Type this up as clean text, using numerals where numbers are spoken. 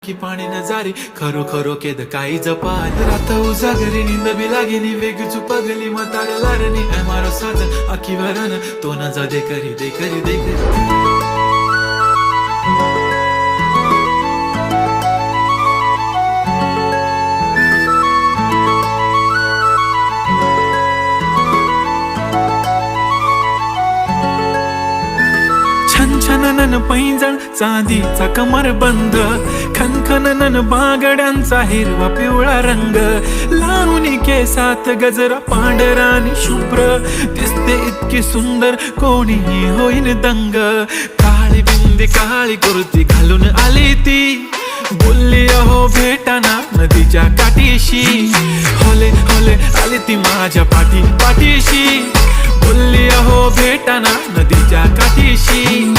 की पाणी न जारी खरो खरो केद काही जपाल रात उजागरी नींद बी लागेनी वेग चुपगली म्हातार लारणी मारो साथ आखी वरण तो न जा दे करी दे करी दे करी छनछनन पैंजण चांदीचा कमर बंद खनखनन बागड्यांचा हिरवा पिवळा रंग लावणी केसात गजरा पांढरा आणि शुभ्र दिसते इतकी सुंदर कोणीही होईन दंग काळी बिंदी काळी कुर्ती घालून आली ती बोलली अहो भेटाना नदीच्या काठीशी होले होले आली ती माझ्या पाठीशी बोलली अहो भेटाना नदीच्या काठीशी